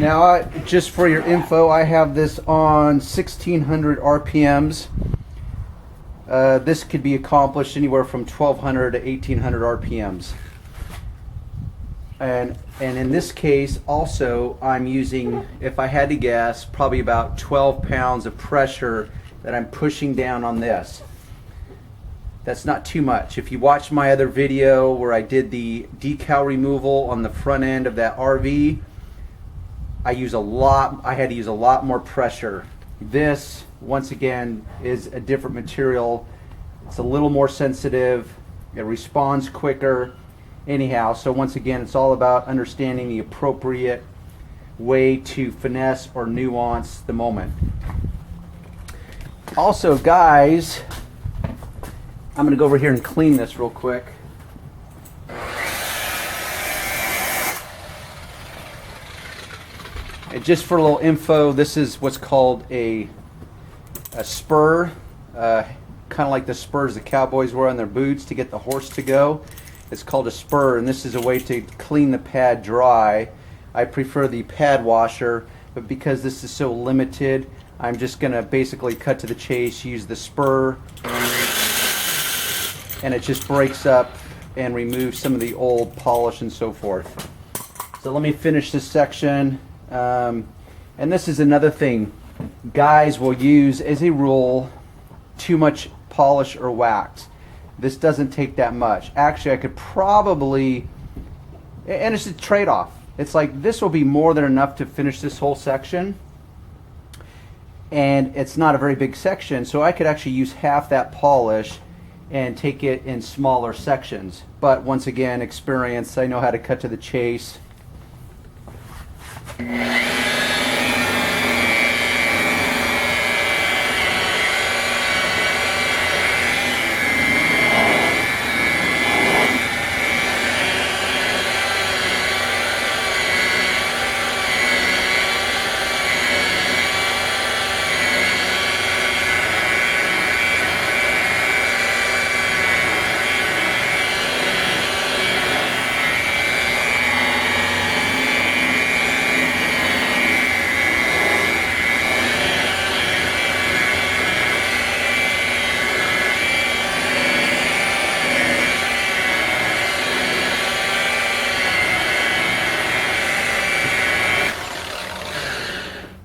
Now, just for your info, I have this on 1600 RPMs. This could be accomplished anywhere from 1200 to 1800 RPMs. And in this case, also, I'm using, if I had to guess, probably about 12 pounds of pressure that I'm pushing down on this. That's not too much. If you watch my other video where I did the decal removal on the front end of that RV, I had to use a lot more pressure. This, once again, is a different material. It's a little more sensitive. It responds quicker. Anyhow, so once again, it's all about understanding the appropriate way to finesse or nuance the moment. Also, guys, I'm going to go over here and clean this real quick. And just for a little info, this is what's called a spur, kind of like the spurs the cowboys wear on their boots to get the horse to go. It's called a spur, and this is a way to clean the pad dry. I prefer the pad washer, but because this is so limited, I'm just going to basically cut to the chase, use the spur, and it just breaks up and removes some of the old polish and so forth. So let me finish this section. And this is another thing. Guys will use, as a rule, too much polish or wax. This doesn't take that much. Actually, I could probably, and it's a trade-off. It's like this will be more than enough to finish this whole section. And it's not a very big section, so I could actually use half that polish and take it in smaller sections. But once again, experience, I know how to cut to the chase.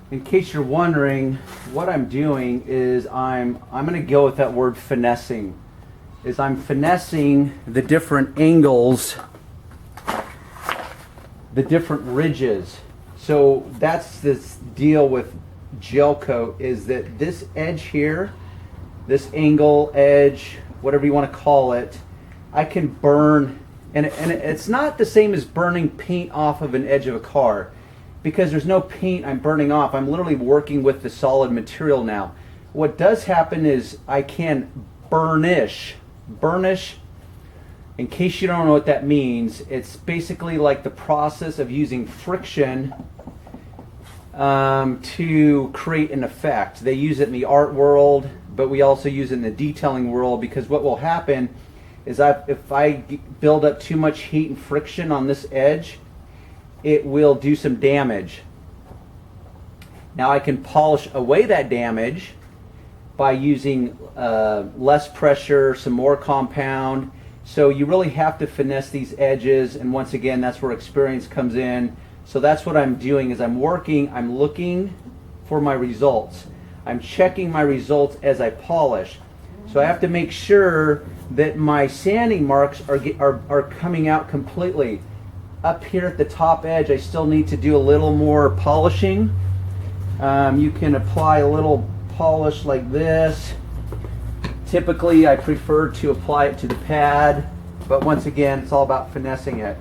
In case you're wondering, what I'm doing is I'm going to go with that word finessing. I'm finessing the different angles, the different ridges. So that's this deal with gel coat, is that this edge here, this angle, edge, whatever you want to call it, I can burn, and it's not the same as burning paint off of an edge of a car. Because there's no paint I'm burning off. I'm literally working with the solid material now. What does happen is I can burnish. In case you don't know what that means, it's basically like the process of using friction to create an effect. They use it in the art world, but we also use it in the detailing world, because what will happen is if I build up too much heat and friction on this edge, it will do some damage. Now I can polish away that damage by using less pressure, some more compound. So you really have to finesse these edges, and once again, that's where experience comes in. So that's what I'm doing, is I'm looking for my results. I'm checking my results as I polish. So I have to make sure that my sanding marks are coming out completely. Up here at the top edge, I still need to do a little more polishing. You can apply a little polish like this. Typically, I prefer to apply it to the pad, but once again, it's all about finessing it.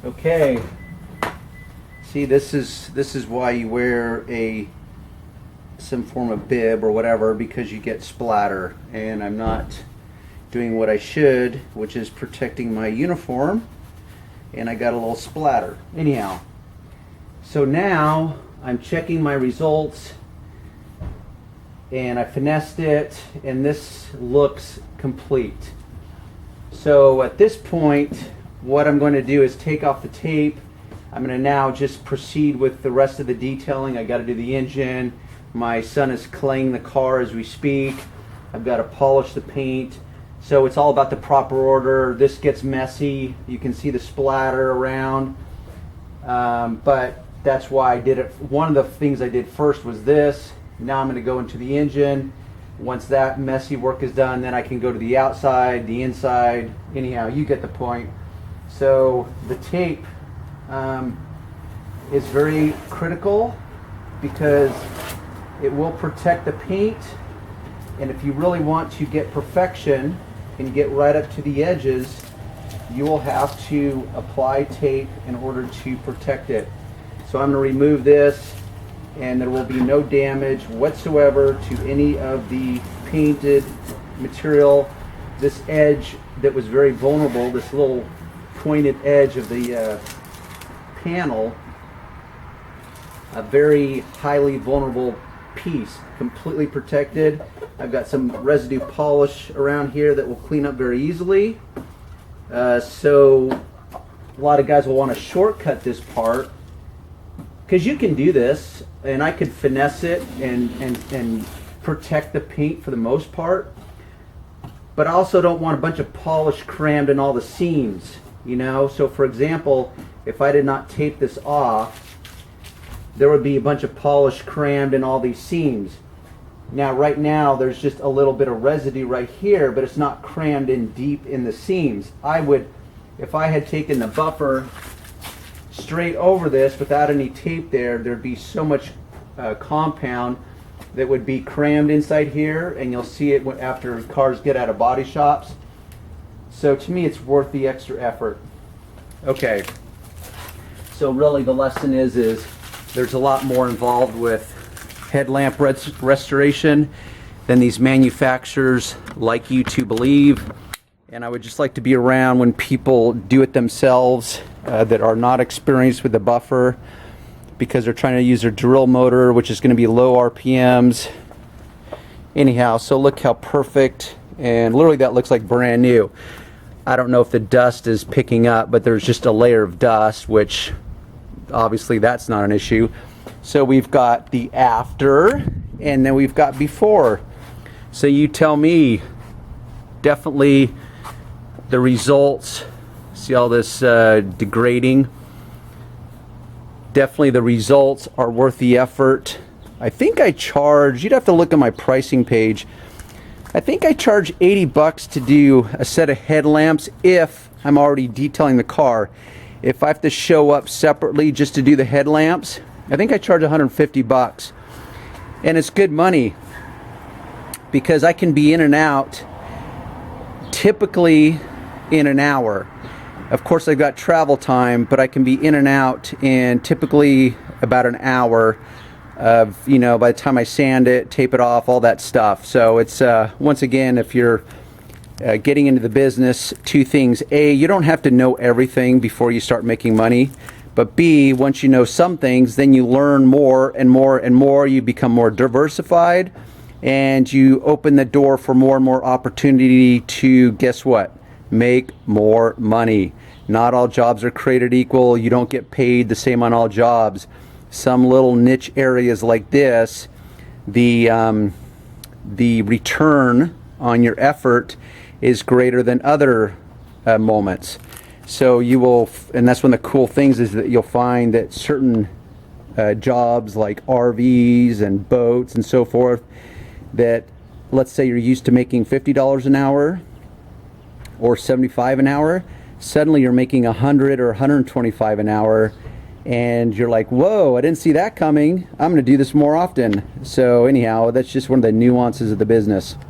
Okay. See, this is why you wear some form of bib or whatever, because you get splatter, and I'm not doing what I should, which is protecting my uniform, and I got a little splatter. Anyhow, so now I'm checking my results, and I finessed it, and this looks complete. So at this point, what I'm going to do is take off the tape. I'm going to now just proceed with the rest of the detailing. I got to do the engine. My son is claying the car as we speak. I've got to polish the paint. So it's all about the proper order. This gets messy. You can see the splatter around. But that's why I did it. One of the things I did first was this. Now I'm going to go into the engine. Once that messy work is done, then I can go to the outside, the inside. Anyhow, you get the point. So the tape is very critical because it will protect the paint, and if you really want to get perfection and get right up to the edges, you will have to apply tape in order to protect it. So I'm going to remove this, and there will be no damage whatsoever to any of the painted material. This edge that was very vulnerable, this little pointed edge of the panel, a very highly vulnerable piece, completely protected. I've got some residue polish around here that will clean up very easily. So a lot of guys will want to shortcut this part, because you can do this, and I could finesse it and protect the paint for the most part, but I also don't want a bunch of polish crammed in all the seams, you know. So for example, if I did not tape this off, there would be a bunch of polish crammed in all these seams. Now right now there's just a little bit of residue right here, but it's not crammed in deep in the seams. I would, if I had taken the buffer straight over this without any tape there, there'd be so much compound that would be crammed inside here, and you'll see it after cars get out of body shops. So to me, it's worth the extra effort. Okay, so really the lesson is there's a lot more involved with headlamp restoration than these manufacturers like you to believe. And I would just like to be around when people do it themselves that are not experienced with the buffer, because they're trying to use their drill motor, which is going to be low RPMs. Anyhow, so look how perfect, and literally that looks like brand new. I don't know if the dust is picking up, but there's just a layer of dust, which obviously that's not an issue. So we've got the after, and then we've got before. So you tell me. Definitely the results, see all this degrading, definitely the results are worth the effort. I think I charge, you'd have to look at my pricing page, I think I charge 80 bucks to do a set of headlamps if I'm already detailing the car. If I have to show up separately just to do the headlamps, I think I charge 150 bucks. And it's good money because I can be in and out typically in an hour. Of course, I've got travel time, but I can be in and out in typically about an hour of, you know, by the time I sand it, tape it off, all that stuff. So it's, once again, if you're getting into the business, two things. A, you don't have to know everything before you start making money. But B, once you know some things, then you learn more and more and more. You become more diversified, and you open the door for more and more opportunity to, guess what? Make more money. Not all jobs are created equal. You don't get paid the same on all jobs. Some little niche areas like this, the return on your effort is greater than other moments. So you will, and that's one of the cool things is that you'll find that certain jobs like RVs and boats and so forth, that let's say you're used to making $50 an hour or $75 an hour, suddenly you're making $100 or $125 an hour, and you're like, whoa, I didn't see that coming. I'm going to do this more often. So anyhow, that's just one of the nuances of the business.